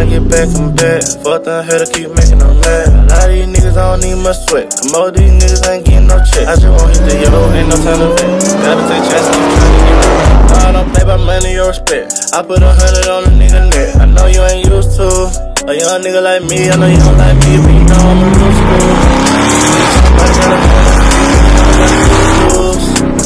get back, I'm back. Fuck them here to keep making them mad. A lot of these niggas, I don't need much sweat. Most of these niggas ain't getting no check. I just want hit the yo, ain't no time to vet. Gotta take chances, keep trying to get back. I don't play by money or respect. I put 100 on a nigga neck. I know you ain't used to a young nigga like me. I know you don't like me, but you know I'm a real school. Somebody gotta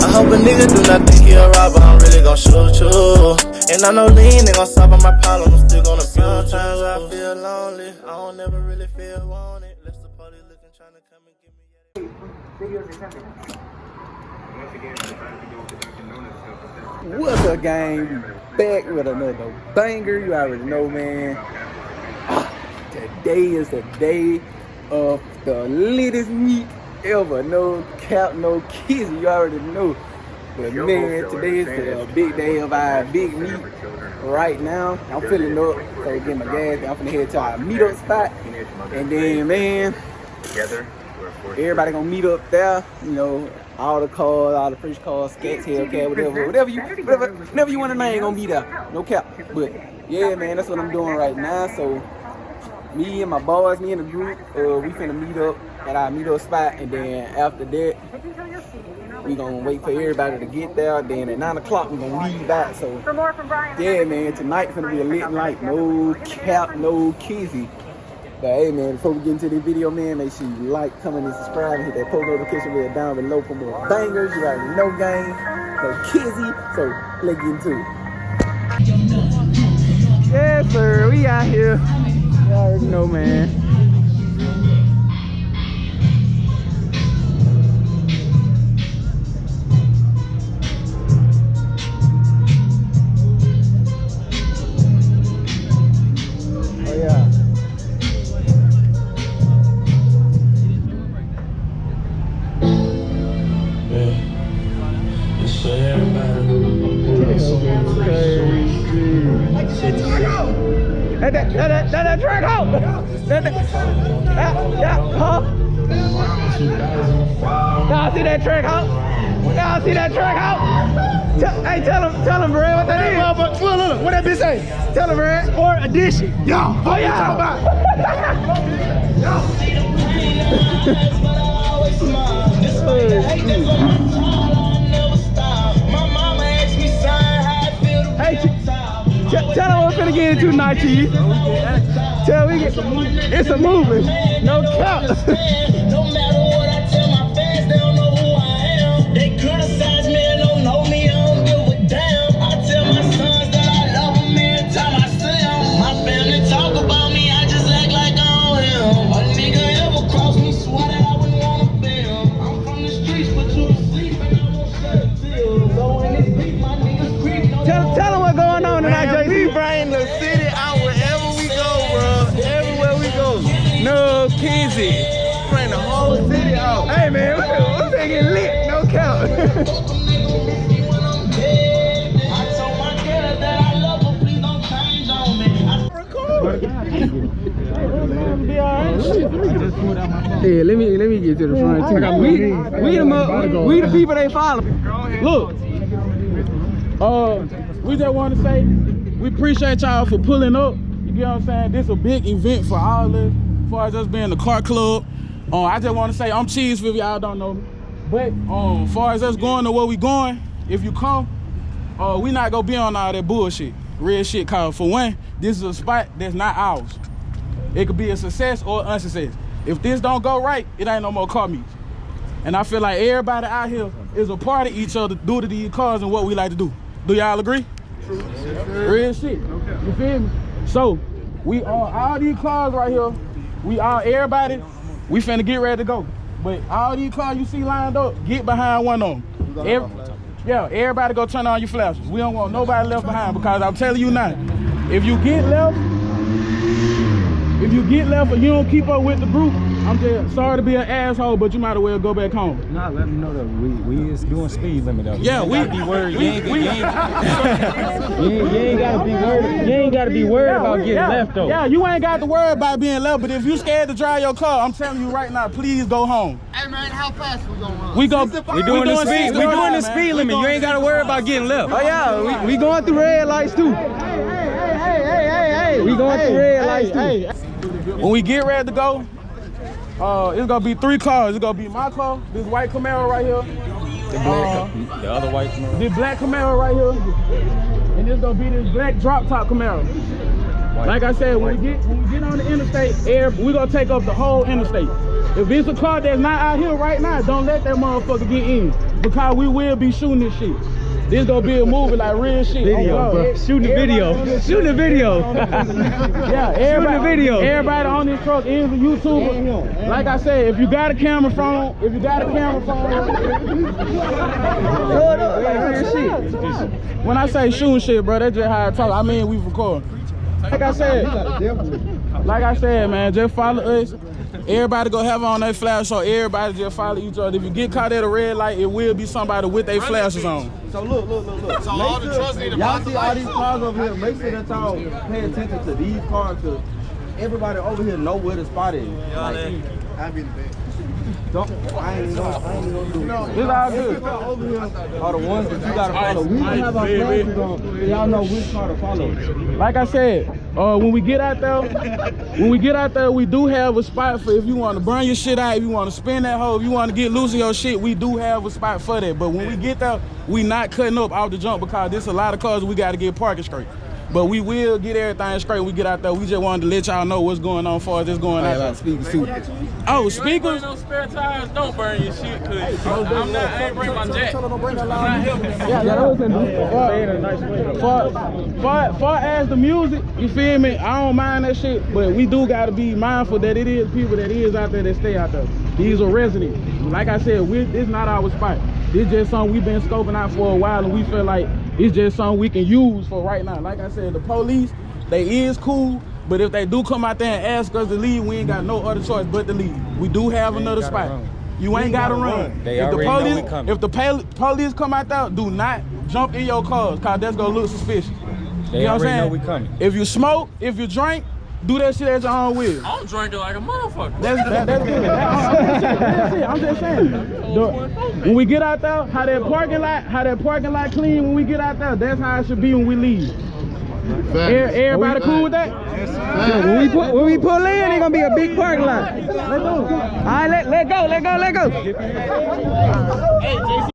I hope a nigga do not think he a robber, I'm really gon' shoot you. And I know lean ain't gon' solve all my problem, I'm still gonna feel. Sometimes I feel lonely, I don't ever really feel wanted. Let's the party looking, trying to come and give me What's up, gang? Back with another banger. You already know, man. Today is the day of the latest meet ever. No cap, no kiss. You already know. But man, today is the big day of our big meet. Right now, I'm filling up, so get my gas. I'm finna head to our meetup spot, and then, man, everybody gonna meet up there. You know, all the cars, all the French cars, Skats, Hellcat, whatever you want to name gonna be there. No cap. But yeah, man, that's what I'm doing right now. So me and my boys, me and the group, we finna meet up at our meetup spot, and then after that, we gonna wait for everybody to get there. Then at 9 o'clock, we gonna leave out. So yeah, man, tonight finna be a lit night. No cap, no kizzy. But hey, man, before we get into this video, man, make sure you like, comment, and subscribe, and hit that post notification bell down below for more bangers. You already know, gang, no kizzy. So let's get into it. Yes, sir, we out here. You already know, man. That track out! Huh? Y'all see that track out? Y'all see that track out? Hey, tell him, Brad, what that is. Look, what that bitch say? Tell him, Brad. Sport edition. Yo, oh yeah. Hey, tell them what we're finna get into tonight, Chief. Tell we get it's a movie. No cap. No matter what I tell my fans, they don't know who I am. They criticize me and don't know me, I don't give a damn. I tell my sons that I love them every time I see them. My family talk about me, I just act like I don't hear them. A nigga ever cross me, swear that I wouldn't wanna film. I'm from the streets, but you asleep and I won't shed a tear. So when it's deep, my niggas creep. Tell them what's going on tonight, JC. We bring the city out wherever we go, bro. Everywhere we go. No kizzy. Bring the whole city out. Hey man, we're getting lit, no count. Yeah, let me get to the front too. We the people they follow. Look, we just want to say we appreciate y'all for pulling up. You get what I'm saying? This is a big event for all of us, as far as us being the car club. I just want to say I'm Cheese if y'all don't know me. But as far as us going to where we going, if you come, we not gonna be on all that bullshit. Real shit, cause for one, this is a spot that's not ours. It could be a success or unsuccess. If this don't go right, it ain't no more car meets. And I feel like everybody out here is a part of each other due to these cars and what we like to do. Do y'all agree? True. Real shit. You feel me? So we all these cars right here, everybody, we finna get ready to go. But all these cars you see lined up, get behind one of them. Everybody go turn on your flashes. We don't want nobody left behind, because I'm telling you now, if you get left or you don't keep up with the group, I'm just sorry to be an asshole, but you might as well go back home. Nah, let them know that we is doing speed limit though. Yeah, you ain't gotta be worried about getting left though. Yeah, you ain't got to worry about being left, but if you scared to drive your car, I'm telling you right now, please go home. Hey man, how fast we gonna run? We doing the speed limit. You ain't gotta worry about getting left. Oh yeah, we going through red lights too. Hey, We going through red lights too. When we get ready to go, it's gonna be 3 cars. It's gonna be my car, this white Camaro right here, The other white Camaro. this black Camaro right here, and it's gonna be this black drop top Camaro. Like I said, when we get on the interstate, we gonna take up the whole interstate. If it's a car that's not out here right now, don't let that motherfucker get in, because we will be shooting this shit. This gonna be a movie like real shit. Video, bro. Shooting the video. Shooting the video. Yeah, everybody on this truck is a YouTuber. Like I said, if you got a camera phone, when I say shooting shit, bro, that's just how I talk. I mean, we record. Like I said, man, just follow us. Everybody go have on their flash, so everybody just follow each other. If you get caught at a red light, it will be somebody with their flashes on. So look. So all the trucks need to y'all see all these cars over here. Make sure that y'all pay attention to these cars, because everybody over here know where the spot is. I'll be the best. I ain't gonna do it. It's all good. Over here are the ones that you gotta follow. We don't have our flashes on, so y'all know which car to follow. Like I said, when we get out there, we do have a spot for if you want to burn your shit out, if you want to spin that hole, if you want to get loose in your shit, we do have a spot for that. But when we get there, we not cutting up off the jump, because there's a lot of cars we got to get parking straight. But we will get everything straight when we get out there. We just wanted to let y'all know what's going on as far as this going out there. Speakers too. Oh, speakers? No spare tires, don't burn your shit, cause I ain't bring my jack. Far as the music, you feel me? I don't mind that shit, but we do gotta be mindful that it is people that is out there that stay out there. These are residents. Like I said, this not our spot. This just something we've been scoping out for a while, and we feel like it's just something we can use for right now. Like I said, the police, they is cool, but if they do come out there and ask us to leave, we ain't got no other choice but to leave. We do have another spot. You ain't gotta run. If the police come out there, do not jump in your cars, cause that's gonna look suspicious. They you know what I'm saying? know we coming. If you smoke, if you drink, do that shit at your own will. I'm drinking like a motherfucker. That's good. I'm just saying. When we get out there, how that parking lot clean when we get out there, that's how it should be when we leave. Everybody cool with that? When we pull in, it's gonna be a big parking lot. Let's go. All right, let go. Hey, JC.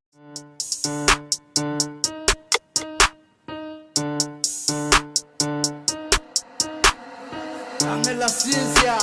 Dame la ciencia.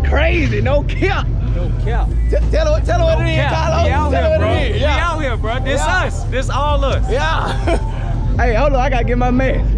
Crazy, no cap. Tell Tell her what it is, Carlos. We out Tell her here, what bro. it is. We out here, bro. This us. This all us. Yeah. Hey, hold on, I gotta get my man.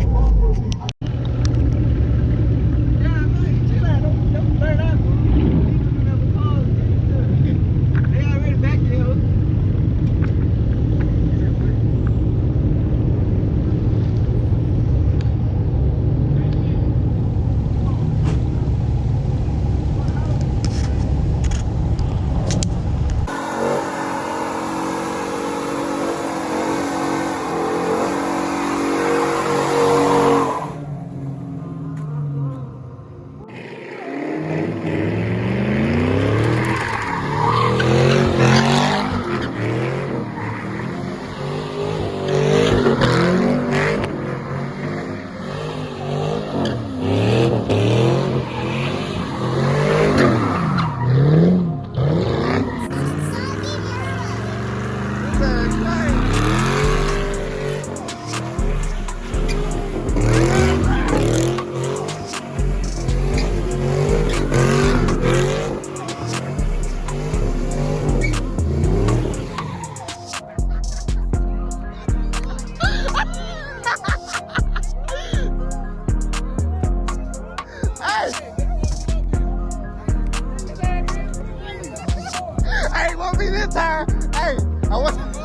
tired. Hey, I want.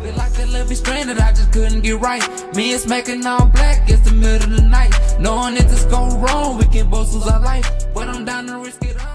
Feel like a little bit stranded, I just couldn't get right. Me and smacking all black, it's the middle of the night. Knowing if this go wrong, we can both lose our life. But I'm down to risk it all.